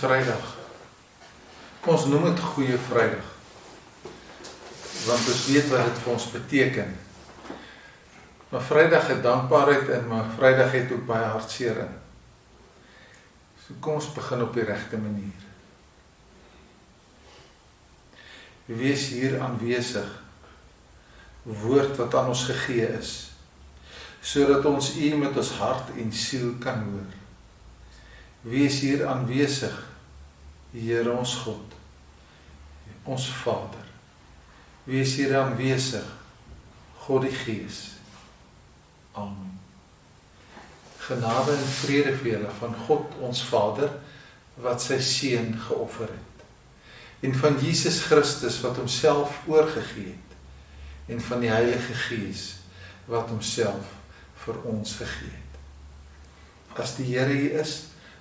Vrydag. Ons noem dit Goeie Vrydag, want ons weet wat dit vir ons beteken. Maar Vrydag het dankbaarheid in, maar Vrydag het ook baie hartseer in. So kom ons begin op die regte manier. Wees hier aanwesig, woord wat aan ons gegee is, sodat ons U met ons hart en siel kan hoor. Wees hier aanwesig, Here ons God, ons Vader. Wees hier aanwesig, God die Gees. Amen. Genade en vrede vir julle van God ons Vader, wat sy Seun geoffer het, en van Jesus Christus wat homself oorgegee het, en van die Heilige Gees wat homself vir ons gegee het. As die Here hier is,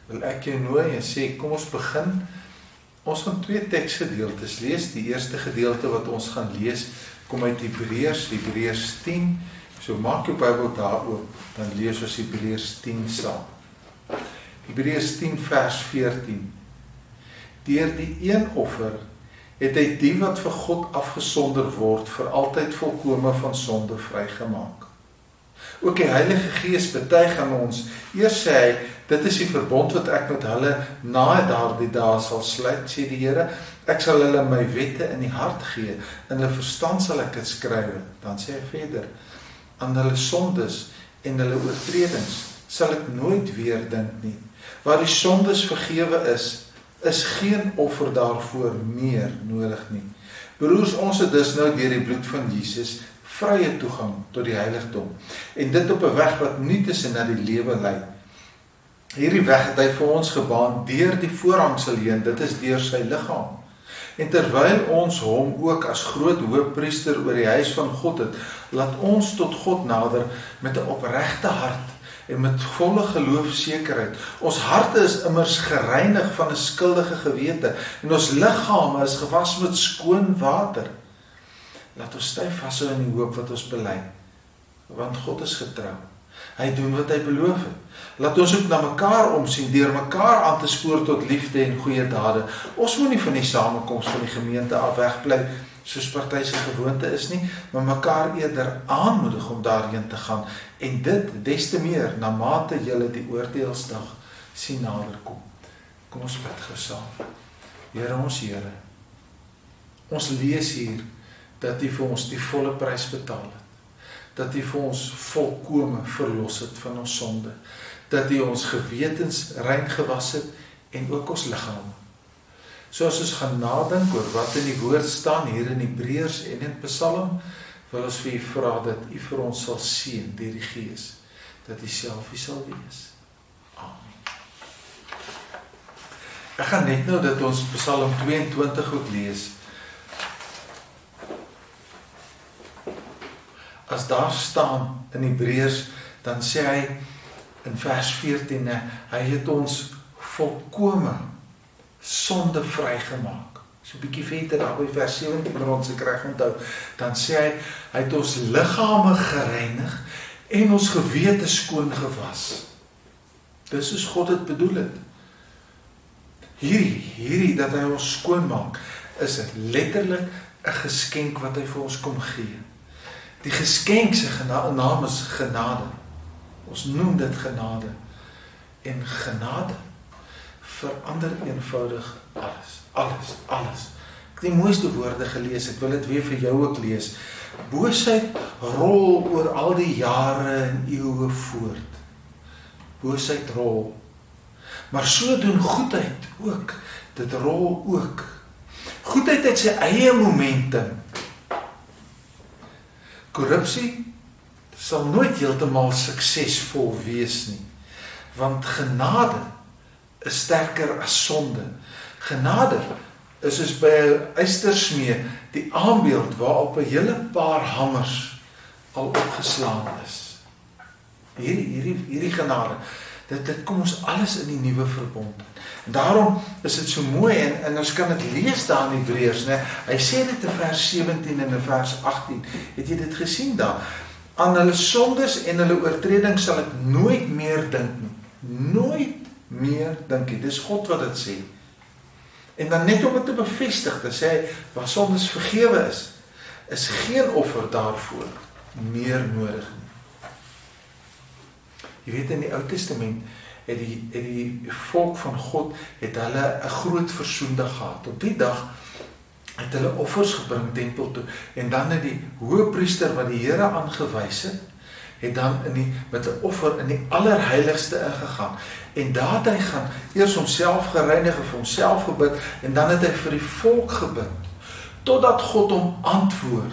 wil ek jou nooi en sê, kom ons begin. Ons gaan 2 teksgedeeltes lees. Die eerste gedeelte wat ons gaan lees, kom uit Hebreërs 10. So maak jou Bybel daar oop, dan lees ons Hebreërs 10 saam. Hebreërs 10 vers 14. Deur die een offer het hy die wat vir God afgesonder word, vir altyd volkome van sonde vrygemaak. Ook die Heilige Gees betuig aan ons. Eers sê hy, dit is die verbond wat ek met hulle na daardie dae sal sluit, sê die Here. Ek sal hulle my wette in die hart gee, in hulle verstand sal ek dit skrywe. Dan sê hy verder, aan hulle sondes en hulle oortredings sal ek nooit weer dink nie. Waar die sondes vergewe is geen offer daarvoor meer nodig nie. Broers, ons het dus nou deur die bloed van Jesus vrye toegang tot die heiligdom, en dit op 'n weg wat nie tussen na die lewe lei. Hierdie weg het hy vir ons gebaan deur die voorhangsel heen, dit is deur sy liggaam. En terwyl ons hom ook as groot hoofpriester oor die huis van God het, laat ons tot God nader met 'n opregte hart en met volle geloofsekerheid. Ons harte is immers gereinig van 'n skuldige gewete en ons liggame is gewas met skoon water. Laat ons styf vashou in die hoop wat ons bely, want God is getrou. Hy doen wat hy beloof het. Laat ons ook na mekaar omsien, deur mekaar aan te spoor tot liefde en goeie dade. Ons moet nie van die samekoms van die gemeente af wegbly, soos party se gewoonte is nie, maar mekaar eerder aanmoedig om daarheen te gaan, en dit des te meer, na mate julle die oordeelsdag sien naderkom. Kom ons bid gou saam. Here ons Here, ons lees hier, dat U vir ons die volle prys betaal het, dat U vir ons volkome verlos het van ons sonde, dat U ons gewetens rein gewas het, en ook ons liggame. So as ons gaan nadink oor wat in die woord staan, hier in Hebreërs en in Psalm, wil ons vir U vra dat U vir ons sal seën deur die Gees, dat U self U sal wees. Amen. Ek gaan net nou dat ons Psalm 22 ook lees. As daar staan in Hebreërs, dan sê hy in vers 14, hy het ons volkome sonde vrygemaak. So 'n bietjie verder daar by vers 17 rond se kry onthou, dan sê hy het ons liggame gereinig en ons gewete skoon gewas. Dis soos God dit bedoel het. Hierdie dat hy ons skoon maak, is letterlik 'n geskenk wat hy vir ons kom gee. Die geskenk se naam is genade. Ons noem dit genade. En genade verander eenvoudig alles. Ek het die mooiste woorde gelees, ek wil dit weer vir jou ook lees. Boosheid rol oor al die jare en eeue voort. Boosheid rol. Maar so doen goedheid ook. Dit rol ook. Goedheid het sy eie momentum. Korrupsie sal nooit heeltemal suksesvol wees nie, want genade is sterker as sonde. Genade is soos by 'n ystersmee die aanbeeld waarop 'n hele paar hamers al opgeslaan is. Hierdie genade, dit kom ons alles in die nuwe verbond. En daarom is dit so mooi, en ons kan dit lees daar in Hebreërs, né? Hy sê dit in vers 17 en in vers 18. Het jy dit gesien daar? Aan hulle sondes en hulle oortredings sal ek nooit meer dink nie. Nooit meer dink nie. Dis God wat dit sê. En dan net om het te bevestig, te sê, waar sondes vergewe is geen offer daarvoor meer nodig nie. Jy weet, in die Ou Testament het die volk van God het hulle 'n groot versoendag gehad. Op die dag het hulle offers gebring tempel toe, en dan het die hoëpriester wat die Here aangewys het dan met 'n offer in die allerheiligste ingegaan. En daar het hy gaan eers homself gereinig en vir homself gebid, en dan het hy vir die volk gebid, totdat God hom antwoord.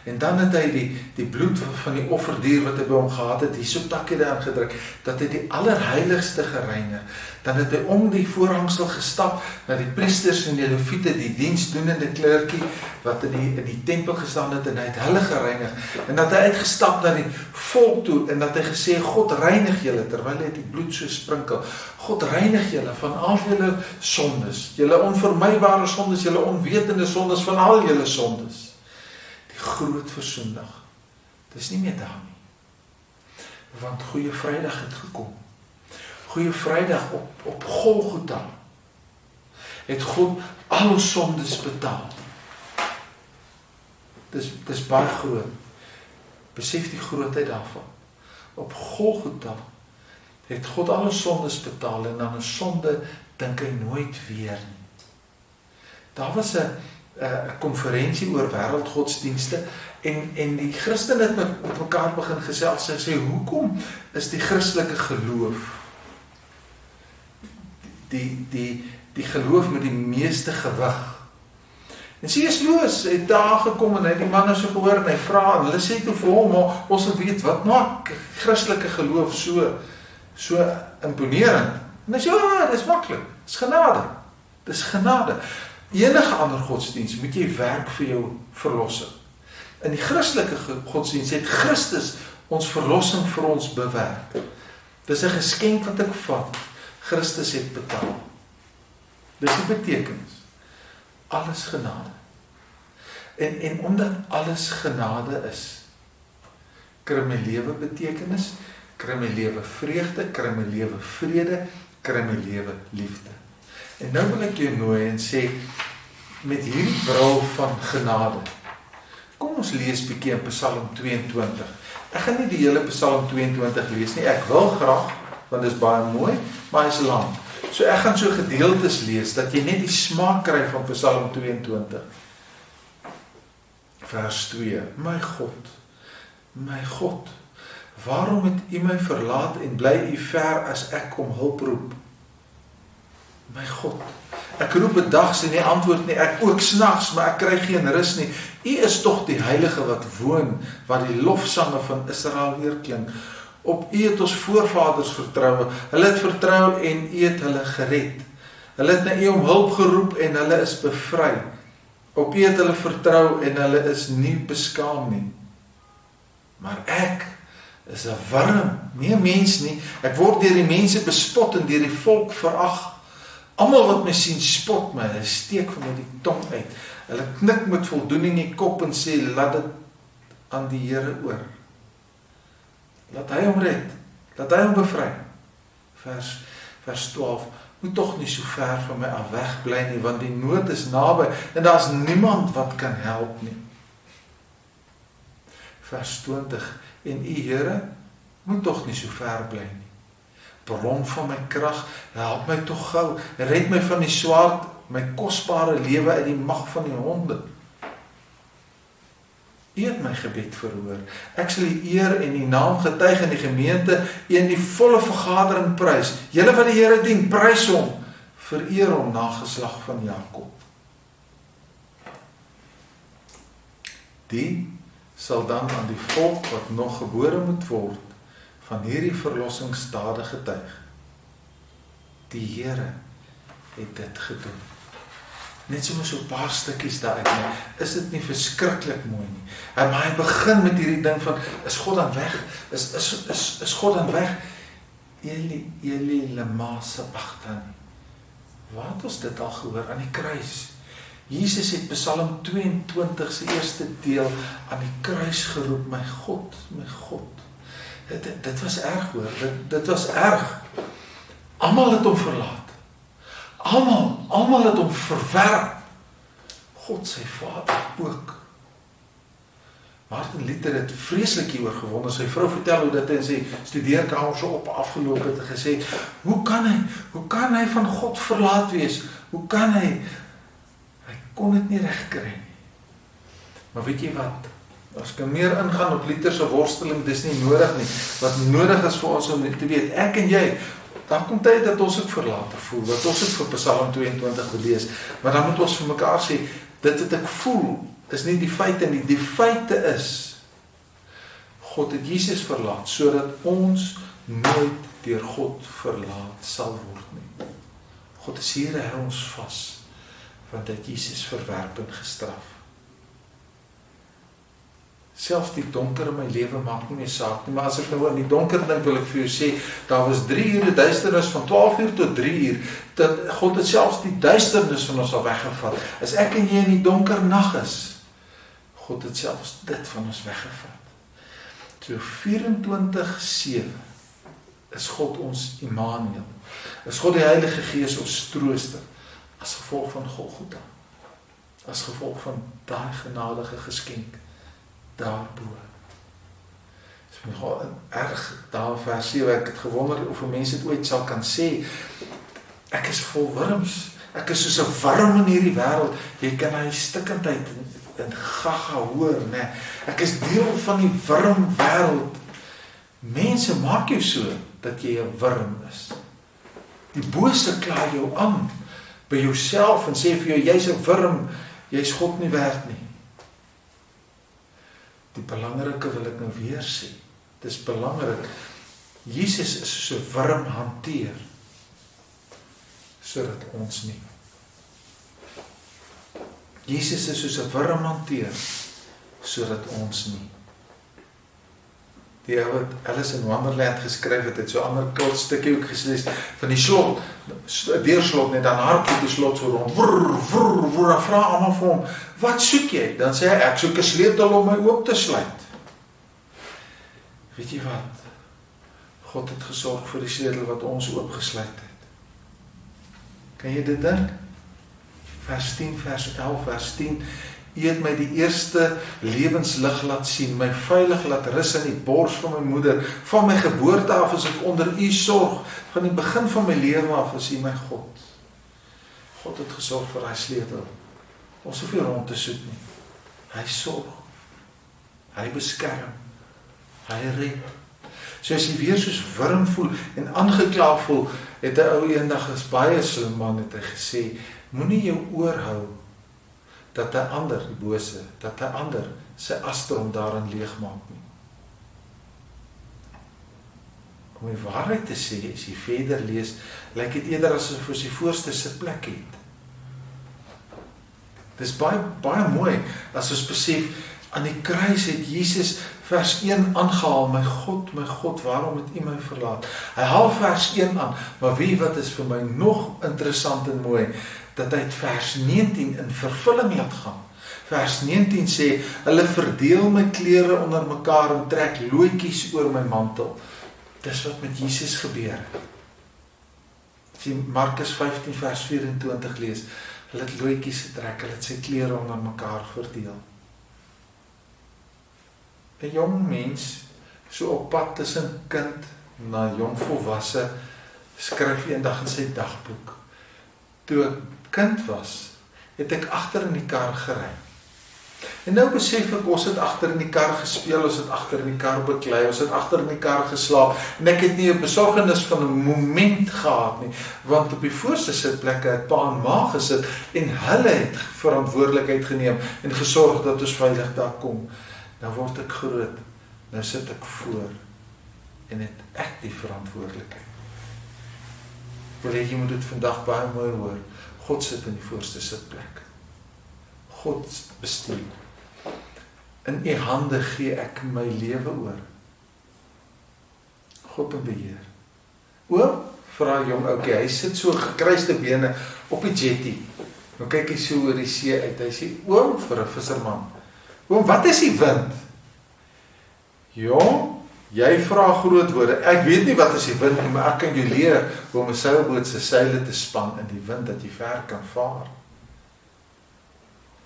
En dan het hy die bloed van die offerdier wat hy by hom gehad het, die soeptakkie daar aangedruk, dat hy die allerheiligste gereinig. Dan het hy om die voorhangsel gestap, na die priesters en die leviete, die diensdoenende klerkie, wat in die tempel gestaan het, en hy het hulle gereinig. En dat hy uitgestap na die volk toe, en dat hy gesê, God reinig julle, terwyl hy die bloed so sprinkel. God reinig julle van al julle sondes, julle onvermybare sondes, julle onwetende sondes, van al julle sondes. Groot versoendag. Dis nie meer daar nie. Want Goeie Vrydag het gekom. Goeie Vrydag op Golgotha het God al ons sondes betaal. Dis baie groot. Besef die grootheid daarvan. Op Golgotha het God al ons sondes betaal, en aan 'n sonde dink hy nooit weer nie. Daar was 'n konferensie oor wêreldgodsdienste, en die Christene het met mekaar begin gesels en sê, hoekom is die Christelike geloof die geloof met die meeste gewig? En C.S. Lewis het daar gekom, en hy het die manne so gehoor, en hy vra, en hulle sê toe vir hom, maar ons wil weet, wat maak Christelike geloof so imponerend? En hy sê, ja, dis maklik, dis genade, dis genade. Enige ander godsdienst moet jy werk vir jou verlossing. In die Christelike godsdienst het Christus ons verlossing vir ons bewerk. Dis 'n geskenk wat ek vat. Christus het betaal. Dis die betekenis. Alles genade. En omdat alles genade is, kry my lewe betekenis, kry my lewe vreugde, kry my lewe vrede, kry my lewe liefde. En nou wil ek jou nooi en sê, met hierdie bril van genade, kom ons lees bietjie in Psalm 22. Ek gaan nie die hele Psalm 22 lees nie, ek wil graag, want dit is baie mooi, maar hy is lang. So ek gaan so gedeeltes lees, dat jy net die smaak kry van Psalm 22. Vers 2, my God, waarom het U my verlaat en bly U ver as ek om hulp roep? My God, ek roep bedags en nie antwoord nie, ek ook snags, maar ek kry geen rus nie. U is tog die Heilige wat woon, wat die lofsange van Israel weerklink. Op U het ons voorvaders vertrou, hulle het vertrou en U het hulle gered. Hulle het na U om hulp geroep en hulle is bevry. Op U het hulle vertrou en hulle is nie beskaam nie. Maar ek is 'n wurm, nie 'n mens nie. Ek word deur die mense bespot en deur die volk verag. Almal wat my sien spot my, hulle steek vir my die tong uit. Hulle knik met voldoening die kop en sê, laat dit aan die Here oor. Laat hy hom red, laat hy hom bevry. Vers 12, moet tog nie so ver van my af weg bly nie, want die nood is naby, en daar is niemand wat kan help nie. Vers 20, en U Here, moet tog nie so ver bly nie. Bron van my krag, help my tog gou, red my van die swaard, my kosbare lewe uit die mag van die honde. U het my gebed verhoor. Ek sal U eer en U naam getuig in die gemeente, in die volle vergadering prys. Julle wat die Here dien, prys hom, vereer hom, nageslag van Jakob. Die sal dan aan die volk wat nog gebore moet word, van hierdie verlossing stadig getuig. Die Here het dit gedoen. Net soms so 'n paar stukkies daaruit, is dit nie verskriklik mooi nie. Maar hy begin met hierdie ding van, is God dan weg? Is God dan weg? Eli lema sabachthani. Waar het ons dit al gehoor? Aan die kruis. Jesus het Psalm 22 se eerste deel aan die kruis geroep, my God, my God. Dit was erg hoor, dit was erg. Almal het hom verlaat. Almal het hom verwerp. God sy Vader ook. Martin Luther het vreeslik hieroor gewonder. Sy vrou vertel hoe dit in sy studeerkamer so op afgeloop het en gesê, hoe kan hy van God verlaat wees? Hoe kan hy kon dit nie reg kry nie. Maar weet jy wat? As ek meer ingaan op Luther se worsteling, dis nie nodig nie. Wat nodig is vir ons om te weet, ek en jy, dan kom tyd dat ons ook verlate voel, dat ons ook vir Psalm 22 lees, maar dan moet ons vir mekaar sê, dit wat ek voel, is nie die feite nie, die feite is, God het Jesus verlaat, sodat ons nooit deur God verlaat sal word nie. God is hier, hy hou ons vas, want hy het Jesus verwerp en gestraf. Selfs die donker in my lewe maak nie meer saak nie, maar as ek nou in die donker dink, wil ek vir jou sê, daar was 3 ure duisternis van 12 uur tot 3 uur, dat God het selfs die duisternis van ons al weggevat. As ek en jy in die donker nag is, God het selfs dit van ons weggevat. So 24/7 is God ons Immanuel, is God die Heilige Gees ons trooster, as gevolg van Golgotha, as gevolg van daai genadige geskenk, daarbo. Dit is nogal erg, daar vers 7, ek het gewonder of mense dit ooit sal kan sê, ek is vol wurms, ek is soos 'n wurm in hierdie wêreld, jy kan hy stikkendheid en gaga hoor, nee, ek is deel van die wurm wêreld. Mense maak jou so, dat jy 'n wurm is. Die bose kla jou aan, by jouself en sê vir jou, jy's 'n wurm, jy's God nie werd nie. Die belangrike wil ek nou weer sê, dit is belangrik, Jesus is soos 'n wurm hanteer, sodat ons nie. Jesus is soos 'n wurm hanteer, sodat ons nie. Die ou wat Alice in Wonderland geskryf het so 'n ander kort stukkie ook gelees van die slot, deurslot net dan hardloop die slot so rond. Vrr, vra almal vir hom, "Wat soek jy?" Dan sê hy, "Ek soek 'n sleutel om my oop te sluit." Weet jy wat? God het gesorg vir die sleutel wat ons oopgesluit het. Kan jy dit dink? Vers 10, vers 11, vers 10. U het my die eerste lewenslig laat sien, my veilig laat rus in die bors van my moeder. Van my geboorte af is ek onder u sorg. Van die begin van my lewe af is u my God. God het gesorg vir hy sleutel. Ons hoef nie rond te soek nie. Hy sorg. Hy beskerm. Hy red. So as jy weer soos wurm voel en aangekla voel, het 'n ou eendag is baie slim man het hy gesê, moenie jou oor hou dat 'n ander, die bose, dat 'n ander sy astrom daarin leegmaak nie. Om die waarheid te sê, as jy verder lees, lyk dit eerder asof hy sy voorste sitplek het. Dis baie mooi, as ons besef, aan die kruis het Jesus vers 1 aangehaal, my God, waarom het u my verlaat? Hy haal vers 1 aan, maar weet wat is vir my nog interessant en mooi, dat hy het vers 19 in vervulling laat gaan. Vers 19 sê, hulle verdeel my klere onder mekaar en trek looitjies oor my mantel. Dis wat met Jesus gebeur. As jy Markus 15 vers 24 lees, hulle het looitjies getrek, hulle het sy klere onder mekaar verdeel. 'n Jong mens, so op pad tussen kind na jong volwasse, skryf eendag in sy dagboek. Toe ek kind was, het ek agter in die kar gery. En nou besef ek, ons het agter in die kar gespeel, ons het agter in die kar beklei, ons het agter in die kar geslaap, en ek het nie 'n besorgnis van 'n moment gehad nie, want op die voorste sitplekke het pa en ma gesit, en hulle het verantwoordelikheid geneem, en gesorg dat ons veilig daar kom. Nou word ek groot, nou sit ek voor, en het ek die verantwoordelikheid. Wil jy moet dit vandag baie mooi hoor, God sit in die voorste sitplek. God bestuur. In u hande gee ek my lewe oor. God in beheer. Oom, vra jong oukie, hy sit so gekruiste bene op die jetty. Nou kyk hy so oor die see uit, hy sê, oom, vir 'n visserman, oom, wat is die wind? Jong, Jy vra groot woorde. Ek weet nie wat is die wind nie, maar ek kan jou leer hoe om 'n seilboot se seile te span in die wind dat jy ver kan vaar.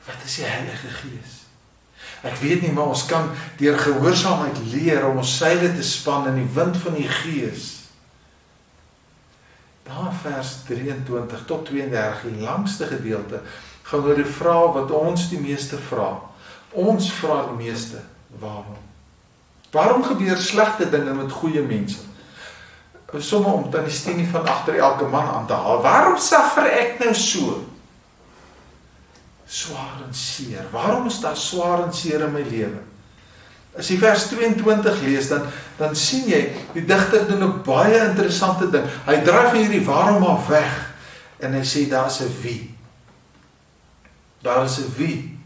Wat is die Heilige Gees? Ek weet nie, maar ons kan deur gehoorsaamheid leer om ons seile te span in die wind van die Gees. Daar vers 23 tot 32, die langste gedeelte, gaan oor die vraag wat ons die meeste vra. Ons vra die meeste, waarom? Waarom gebeur slegte dinge met goeie mense? Sommige om dan die stenie van agter elke man aan te haal. Waarom suffer ek nou so? Swaar en seer. Waarom is daar swaar en seer in my lewe? As jy vers 22 lees, dan sien jy, die digter doen 'n baie interessante ding. Hy draai van hierdie waarom af weg, en hy sê, daar is 'n wie. Daar is 'n wie.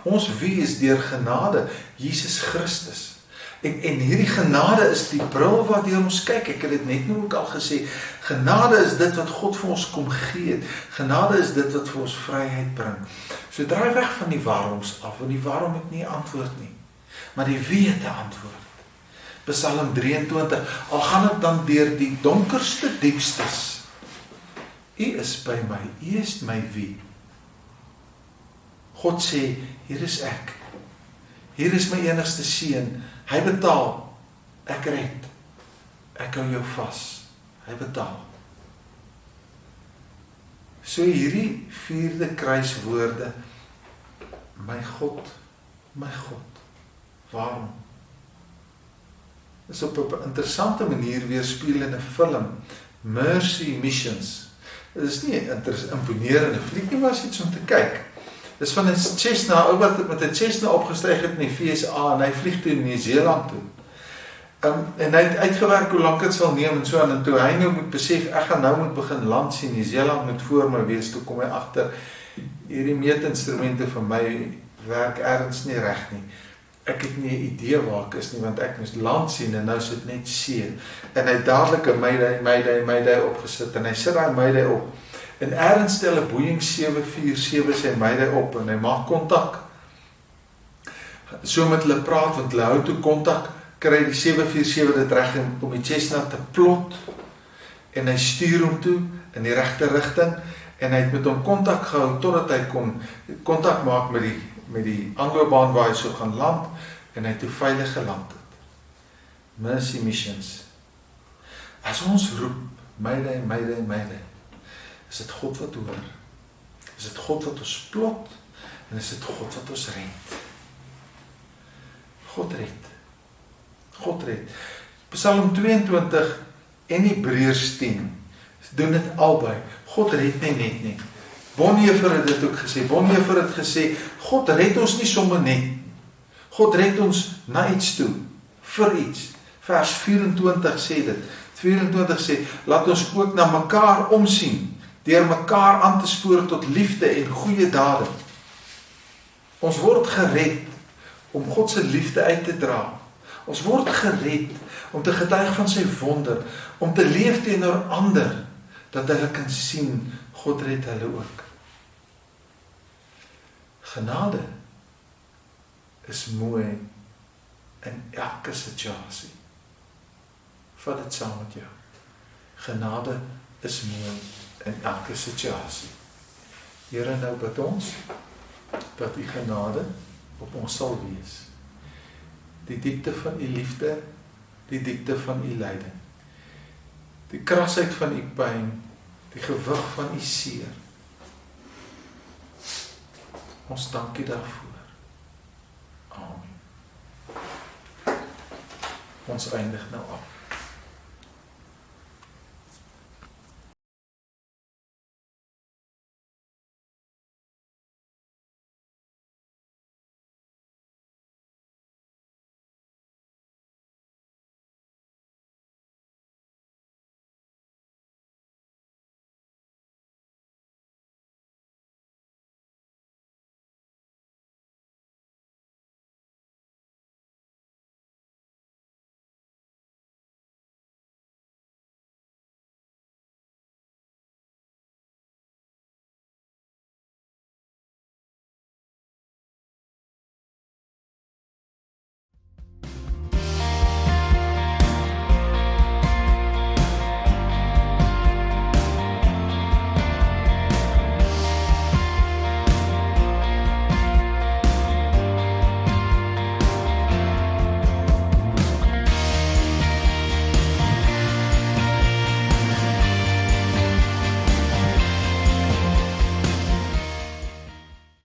Ons wie is deur genade, Jesus Christus. En hierdie genade is die bril waardeur ons kyk. Ek het dit net nou ook al gesê. Genade is dit wat God vir ons kom gee het. Genade is dit wat vir ons vryheid bring. So draai weg van die waaroms af, want die waarom het nie 'n antwoord nie. Maar die wie het 'n antwoord. Psalm 23, al gaan ek dan deur die donkerste diepstes. U is by my, u is my wie. God sê, hier is ek. Hier is my enigste seun. Hy betaal. Ek red. Ek hou jou vas. Hy betaal. So hierdie 4de kruiswoorde. My God, waarom? Dit is op 'n interessante manier weerspieël in 'n film. Mercy Missions. Dit is nie 'n imponerende fliek nie, maar is iets om te kyk. Dit is van 'n Cessna, ou wat met 'n Cessna opgestyg het in die VSA en hy vlieg toe in Nieu-Seeland toe. En hy het uitgewerk hoe lank dit sal neem en so aan, en toe hy nou moet besef, ek gaan nou moet begin land sien, Nieu-Seeland moet voor my wees, toe kom hy agter, hierdie meetinstrumente van my werk ergens nie reg nie. Ek het nie 'n idee waar ek is nie, want ek moes land sien en nou is dit net see. En hy het dadelik 'n Mayday opgesit en hy sit daai Mayday op. En ergens stel 'n Boeing 747 sy Mayday op en hy maak kontak. So met hulle praat, want hulle hou toe kontak, kry die 747 dit reg om die Cessna te plot en hy stuur hom toe in die regte rigting en hy het met hom kontak gehou totdat hy kon kontak maak met die aanloopbaan waar hy so gaan land en hy toe veilig geland het. Mercy Missions. As ons roep, Mayday, Mayday, Mayday, is dit God wat hoor. Is dit God wat ons plot en is dit God wat ons red. God red. God red. Psalm 22 en Hebreërs 10 doen dit albei. God red net nie. Bonhoeffer het dit ook gesê. Bonhoeffer het gesê, God red ons nie sommer net. God red ons na iets toe, vir iets. Vers 24 sê dit. 24 sê, laat ons ook na mekaar omsien, deur mekaar aan te spoor tot liefde en goeie dade. Ons word gered om God se liefde uit te dra. Ons word gered om te getuig van sy wonder, om te leef teenoor ander, dat hulle kan sien, God red hulle ook. Genade is mooi in elke situasie. Vat dit saam met jou. Genade is mooi in elke situasie. Here, nou bid ons, dat die genade op ons sal wees. Die diepte van u liefde, die diepte van u lyding. Die krasheid van u pyn, die gewig van u seer. Ons dank u daarvoor. Amen. Ons eindig nou af.